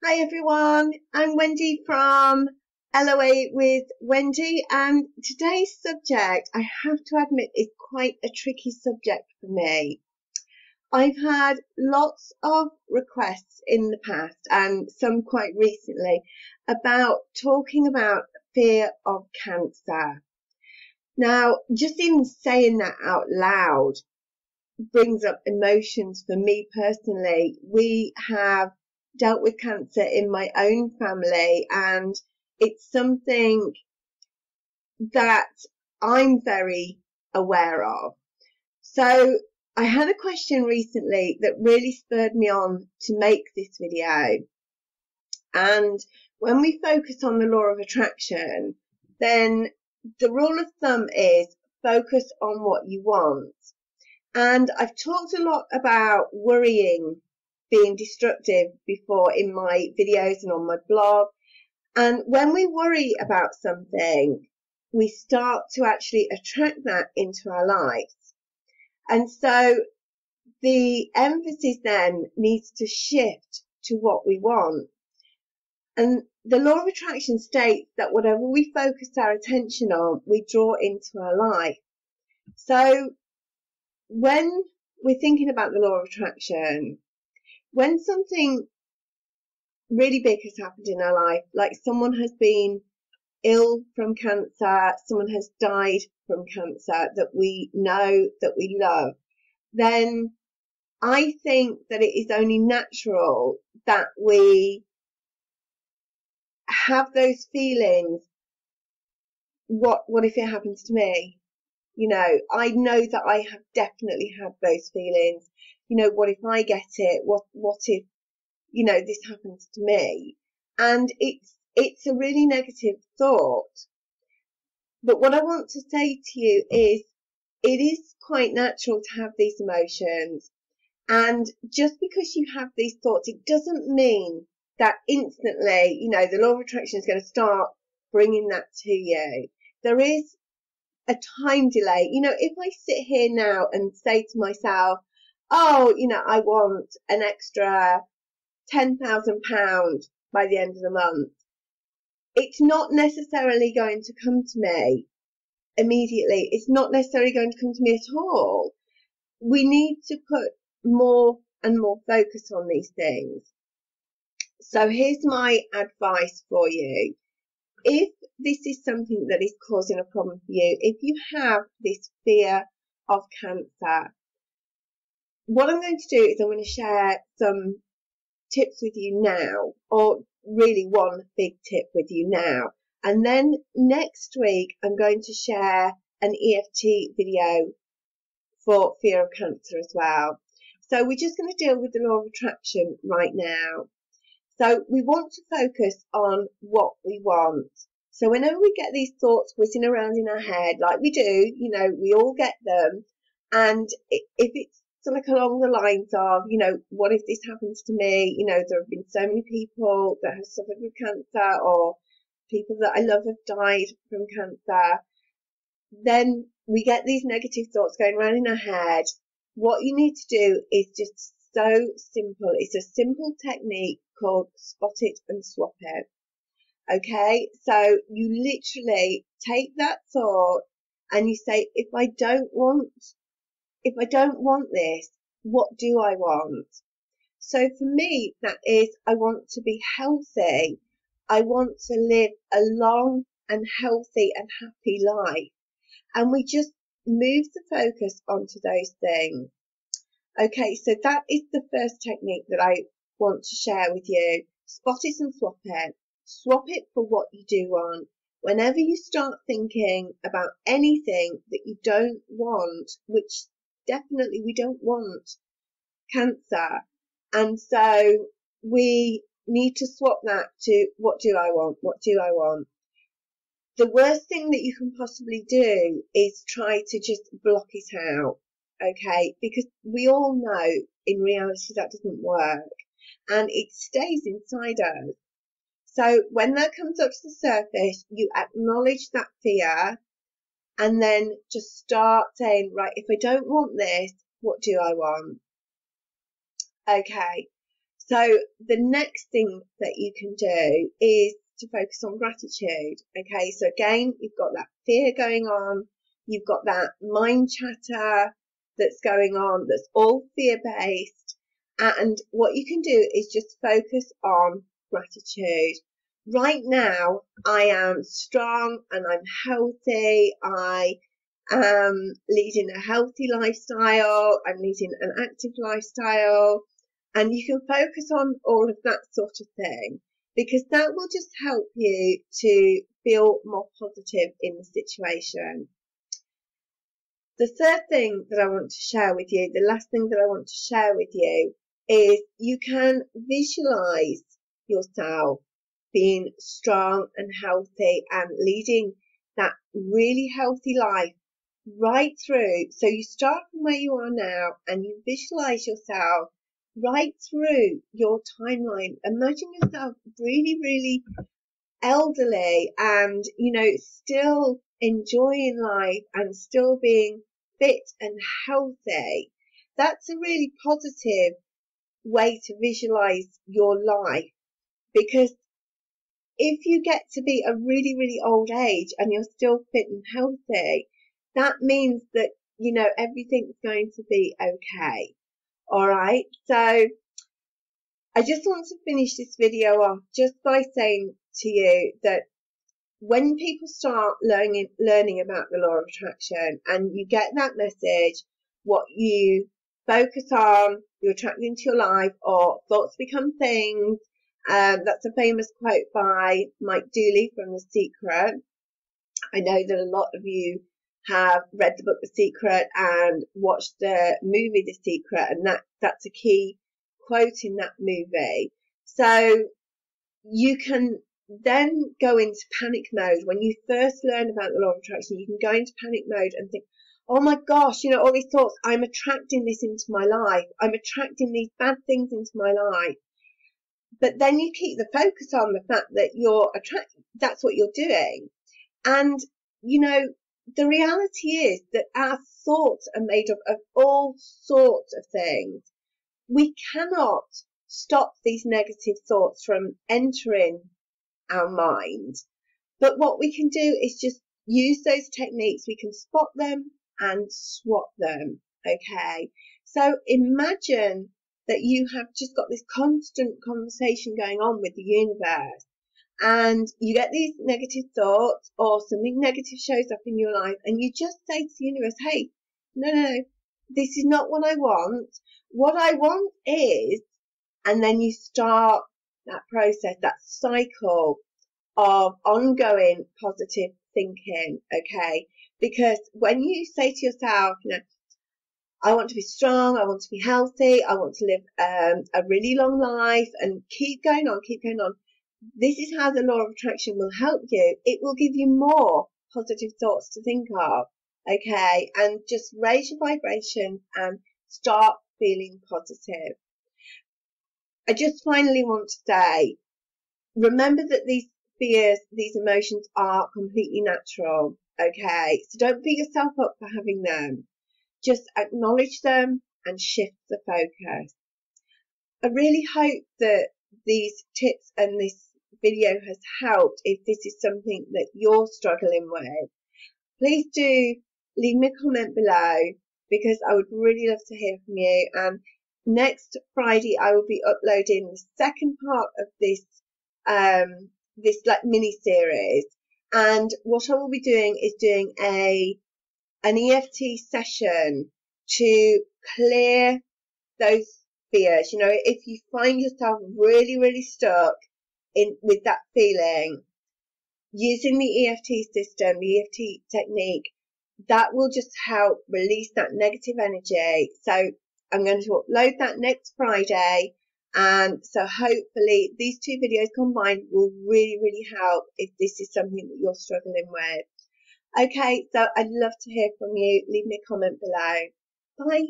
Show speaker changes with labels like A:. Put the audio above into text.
A: Hi everyone, I'm Wendy from LOA with Wendy, and today's subject, I have to admit, is quite a tricky subject for me. I've had lots of requests in the past and some quite recently about talking about fear of cancer. Now, just even saying that out loud brings up emotions for me personally. We have dealt with cancer in my own family, and it's something that I'm very aware of. So I had a question recently that really spurred me on to make this video. And when we focus on the law of attraction, then the rule of thumb is focus on what you want. And I've talked a lot about worrying being destructive before in my videos and on my blog. And when we worry about something, we start to actually attract that into our lives. And so the emphasis then needs to shift to what we want. And the law of attraction states that whatever we focus our attention on, we draw into our life. So when we're thinking about the law of attraction, when something really big has happened in our life, like someone has been ill from cancer, someone has died from cancer that we know, that we love, then I think that it is only natural that we have those feelings. What if it happens to me? You know, I know that I have definitely had those feelings. You know, what if I get it? What if, you know, this happens to me? And it's a really negative thought. But what I want to say to you is it is quite natural to have these emotions. And just because you have these thoughts, it doesn't mean that instantly, you know, the law of attraction is going to start bringing that to you. There is a time delay. You know, if I sit here now and say to myself, oh, you know, I want an extra £10,000 by the end of the month, it's not necessarily going to come to me immediately. It's not necessarily going to come to me at all. We need to put more and more focus on these things. So here's my advice for you. If this is something that is causing a problem for you, if you have this fear of cancer, what I'm going to do is I'm going to share some tips with you now, or really one big tip with you now. And then next week, I'm going to share an EFT video for fear of cancer as well. So we're just going to deal with the law of attraction right now. So we want to focus on what we want. So whenever we get these thoughts whizzing around in our head, like we do, you know, we all get them. And if it's like along the lines of, you know, what if this happens to me? You know, there have been so many people that have suffered with cancer, or people that I love have died from cancer. Then we get these negative thoughts going around in our head. What you need to do is just so simple. It's a simple technique called spot it and swap it. Okay, so you literally take that thought and you say, if I don't want this, what do I want? So for me, that is, I want to be healthy. I want to live a long and healthy and happy life. And we just move the focus onto those things. Okay, so that is the first technique that I want to share with you. Spot it and swap it. Swap it for what you do want. Whenever you start thinking about anything that you don't want, which definitely we don't want cancer, and so we need to swap that to what do I want? What do I want? The worst thing that you can possibly do is try to just block it out, okay? Because we all know in reality that doesn't work, and it stays inside us. So when that comes up to the surface, you acknowledge that fear and then just start saying, right, if I don't want this, what do I want? Okay, So the next thing that you can do is to focus on gratitude. Okay, so again, you've got that fear going on, you've got that mind chatter that's going on, that's all fear-based, and what you can do is just focus on gratitude. Right now, I am strong and I'm healthy. I am leading a healthy lifestyle. I'm leading an active lifestyle. And you can focus on all of that sort of thing, because that will just help you to feel more positive in the situation. The third thing that I want to share with you, the last thing that I want to share with you, is you can visualize yourself being strong and healthy and leading that really healthy life right through. So you start from where you are now and you visualize yourself right through your timeline. Imagine yourself really, really elderly and, still enjoying life and still being fit and healthy. That's a really positive way to visualize your life, because if you get to be a really, really old age and you're still fit and healthy, that means that, everything's going to be okay. All right. So I just want to finish this video off just by saying to you that when people start learning about the law of attraction and you get that message, what you focus on, you attract into your life, or thoughts become things. That's a famous quote by Mike Dooley from The Secret. I know that a lot of you have read the book The Secret and watched the movie The Secret, and that's a key quote in that movie. So you can then go into panic mode. When you first learn about the law of attraction, you can go into panic mode and think, oh my gosh, all these thoughts, I'm attracting this into my life. I'm attracting these bad things into my life. But then you keep the focus on the fact that you're attracting, that's what you're doing. And, the reality is that our thoughts are made up of all sorts of things. We cannot stop these negative thoughts from entering our mind. But what we can do is just use those techniques. We can spot them and swap them. Okay. So imagine that you have just got this constant conversation going on with the universe, and you get these negative thoughts or something negative shows up in your life, and you just say to the universe, hey, no, this is not what I want. What I want is, and then you start that process, that cycle of ongoing positive thinking, okay? Because when you say to yourself, I want to be strong, I want to be healthy, I want to live a really long life, and keep going on, this is how the law of attraction will help you. It will give you more positive thoughts to think of, okay? And just raise your vibration and start feeling positive. I just finally want to say, remember that these fears, these emotions are completely natural, okay? So don't beat yourself up for having them. Just acknowledge them and shift the focus. I really hope that these tips and this video has helped. If this is something that you're struggling with, please do leave me a comment below, because I would really love to hear from you. And next Friday I will be uploading the second part of this mini series, and what I will be doing is doing an EFT session to clear those fears. If you find yourself really, really stuck with that feeling, using the EFT system, the EFT technique, that will just help release that negative energy. So I'm going to upload that next Friday, and so hopefully these two videos combined will really, really help if this is something that you're struggling with. Okay, so I'd love to hear from you. Leave me a comment below. Bye.